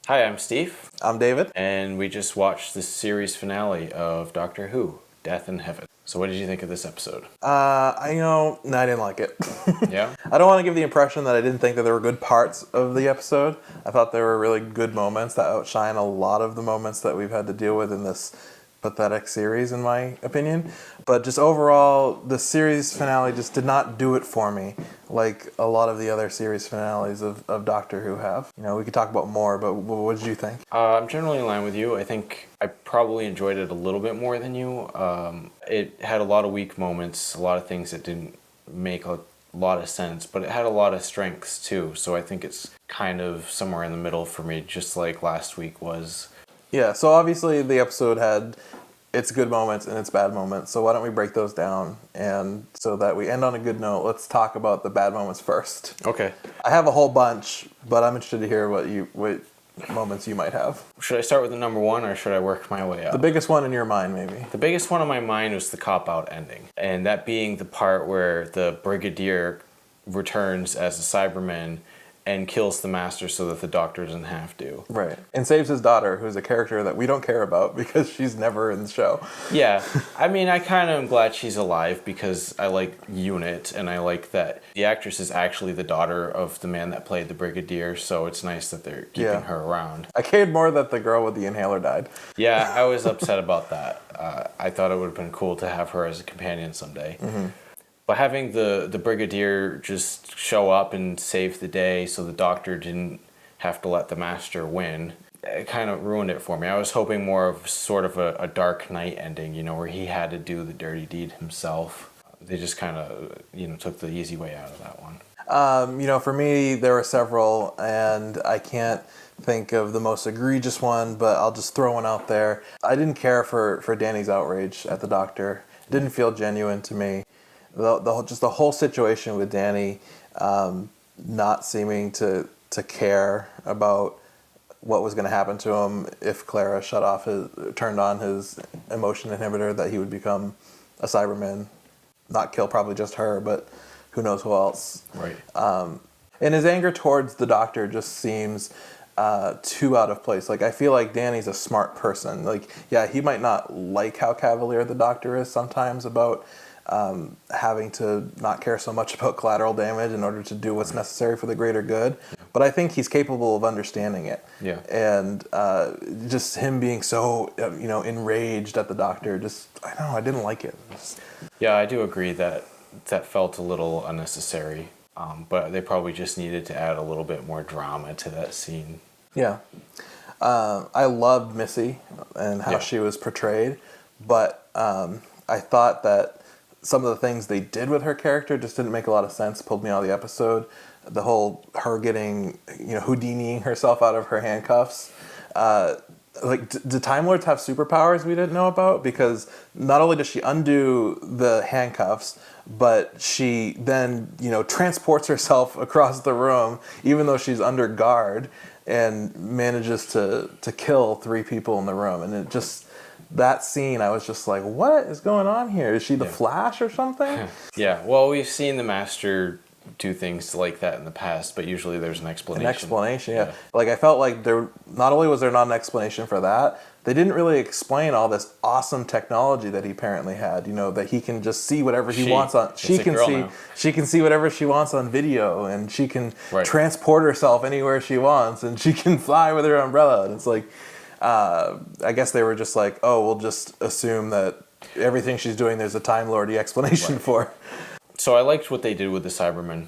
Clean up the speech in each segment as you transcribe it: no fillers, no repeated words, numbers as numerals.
Hi, I'm Steve, I'm David. and we just watched the series finale of Doctor Who, Death in Heaven. So what did you think of this episode? No, I didn't like it. Yeah? I don't want to give the impression that I didn't think that there were good parts of the episode. I thought there were really good moments that outshine a lot of the moments that we've had to deal with in this pathetic series, in my opinion. But just overall, the series finale just did not do it for me like a lot of the other series finales of Doctor Who have. You know, we could talk about more, but what did you think? I'm generally in line with you. I think I probably enjoyed it a little bit more than you. It had a lot of weak moments, a lot of things that didn't make a lot of sense, but it had a lot of strengths too. So I think it's kind of somewhere in the middle for me, just like last week was. Yeah, so obviously the episode had its good moments and its bad moments. So why don't we break those down, and so that we end on a good note, let's talk about the bad moments first. Okay. I have a whole bunch, but I'm interested to hear what moments you might have. Should I start with the number one, or should I work my way up? The biggest one in your mind, maybe. The biggest one on my mind was the cop-out ending, and that being the part where the Brigadier returns as a Cyberman and kills the Master so that the Doctor doesn't have to. Right. And saves his daughter, who's a character that we don't care about because she's never in the show. Yeah, I mean, I kind of am glad she's alive because I like Unit, and I like that the actress is actually the daughter of the man that played the Brigadier, so it's nice that they're keeping her around. I cared more that the girl with the inhaler died. Yeah, I was upset about that. I thought it would have been cool to have her as a companion someday. Mm-hmm. But having the Brigadier just show up and save the day so the Doctor didn't have to let the Master win, it kind of ruined it for me. I was hoping more of sort of a Dark Knight ending, where he had to do the dirty deed himself. They just kind of, took the easy way out of that one. For me, there were several, and I can't think of the most egregious one, but I'll just throw one out there. I didn't care for Danny's outrage at the Doctor. It didn't feel genuine to me. The whole situation with Danny not seeming to care about what was going to happen to him if Clara turned on his emotion inhibitor, that he would become a Cyberman, not kill probably just her, but who knows who else. Right. And his anger towards the Doctor just seems too out of place. Like, I feel like Danny's a smart person. Like, yeah, he might not like how cavalier the Doctor is sometimes about having to not care so much about collateral damage in order to do what's necessary for the greater good. But I think he's capable of understanding it. Yeah. And just him being so, enraged at the Doctor, I don't know, I didn't like it. Yeah, I do agree that felt a little unnecessary. But they probably just needed to add a little bit more drama to that scene. Yeah. I loved Missy and how she was portrayed, but I thought that some of the things they did with her character just didn't make a lot of sense, pulled me out of the episode. The whole her getting, Houdiniing herself out of her handcuffs. Do Time Lords have superpowers we didn't know about? Because not only does she undo the handcuffs, but she then, transports herself across the room, even though she's under guard, and manages to kill 3 people in the room. And it just, that scene, I was just like, what is going on here? Is she the Flash or something? Yeah, well, we've seen the Master do things like that in the past, but usually there's an explanation. An explanation, yeah. Like, I felt like not only was there not an explanation for that, they didn't really explain all this awesome technology that he apparently had. That he can just see whatever he wants on. She can see whatever she wants on video, and she can transport herself anywhere she wants, and she can fly with her umbrella. And it's like, I guess they were just like, oh, we'll just assume that everything she's doing there's a Time Lordy explanation for. So I liked what they did with the Cybermen.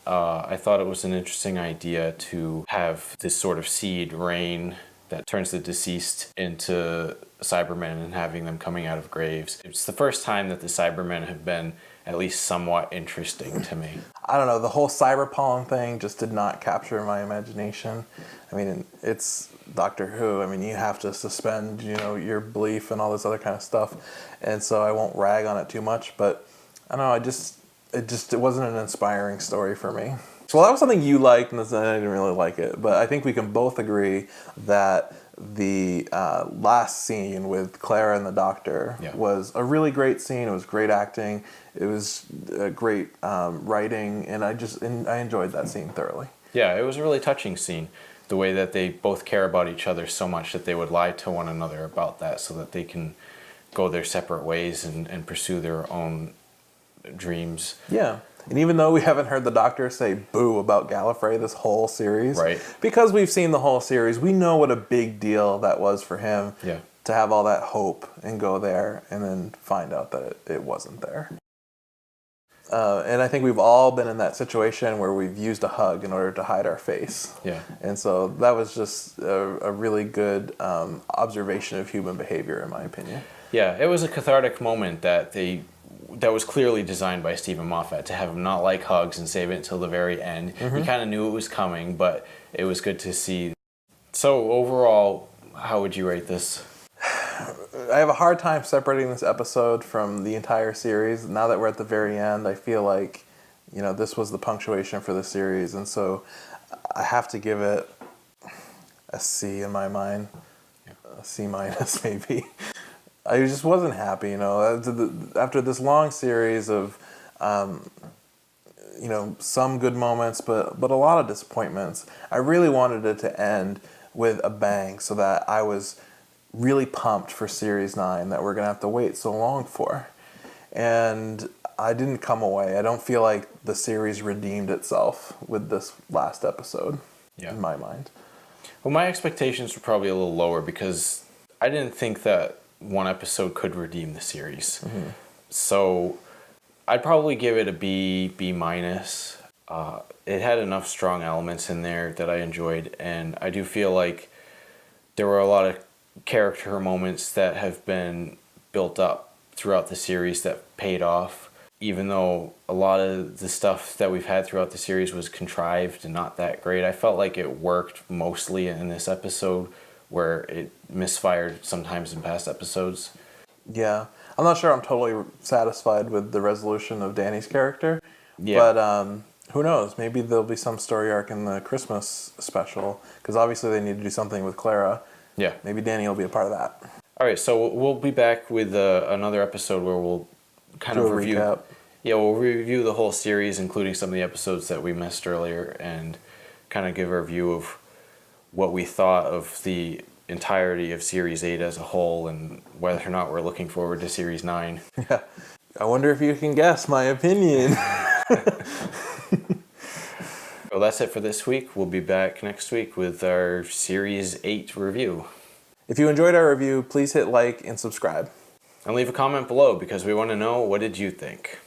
I thought it was an interesting idea to have this sort of seed rain that turns the deceased into Cybermen and having them coming out of graves. It's the first time that the Cybermen have been at least somewhat interesting to me. I don't know, the whole cyber pollen thing just did not capture my imagination. I mean, it's Doctor Who. I mean, you have to suspend, your belief and all this other kind of stuff. And so I won't rag on it too much, but I don't know, it wasn't an inspiring story for me. So that was something you liked, and I didn't really like it. But I think we can both agree that the last scene with Clara and the Doctor was a really great scene. It was great acting. It was great writing, and I enjoyed that scene thoroughly. Yeah, it was a really touching scene. the way that they both care about each other so much that they would lie to one another about that so that they can go their separate ways and pursue their own dreams. Yeah. And even though we haven't heard the Doctor say boo about Gallifrey this whole series, Right. because we've seen the whole series, we know what a big deal that was for him Yeah. to have all that hope and go there and then find out that it wasn't there. And I think we've all been in that situation where we've used a hug in order to hide our face. Yeah. And so that was just a really good observation of human behavior, in my opinion. Yeah, it was a cathartic moment that was clearly designed by Stephen Moffat, to have him not like hugs and save it until the very end. Mm-hmm. You kind of knew it was coming, but it was good to see. So overall, how would you rate this? I have a hard time separating this episode from the entire series. Now that we're at the very end, I feel like, this was the punctuation for the series. And so I have to give it a C in my mind. A C minus, maybe. I just wasn't happy, after this long series of, some good moments, but a lot of disappointments. I really wanted it to end with a bang so that I was really pumped for Series 9 that we're going to have to wait so long for. And I didn't come away. I don't feel like the series redeemed itself with this last episode, in my mind. Well, my expectations were probably a little lower because I didn't think that one episode could redeem the series. Mm-hmm. So I'd probably give it a B minus. It had enough strong elements in there that I enjoyed, and I do feel like there were a lot of character moments that have been built up throughout the series that paid off, even though a lot of the stuff that we've had throughout the series was contrived and not that great. I felt like it worked mostly in this episode, where it misfired sometimes in past episodes. Yeah. I'm not sure I'm totally satisfied with the resolution of Danny's character. Yeah. But who knows? Maybe there'll be some story arc in the Christmas special, because obviously they need to do something with Clara. Yeah. Maybe Danny will be a part of that. All right, so we'll be back with another episode where we'll kind of review. Recap. Yeah, we'll review the whole series, including some of the episodes that we missed earlier, and kind of give our view of what we thought of the entirety of Series 8 as a whole, and whether or not we're looking forward to Series 9. Yeah. I wonder if you can guess my opinion. Well, that's it for this week. We'll be back next week with our Series 8 review. If you enjoyed our review, please hit like and subscribe. And leave a comment below because we want to know, what did you think?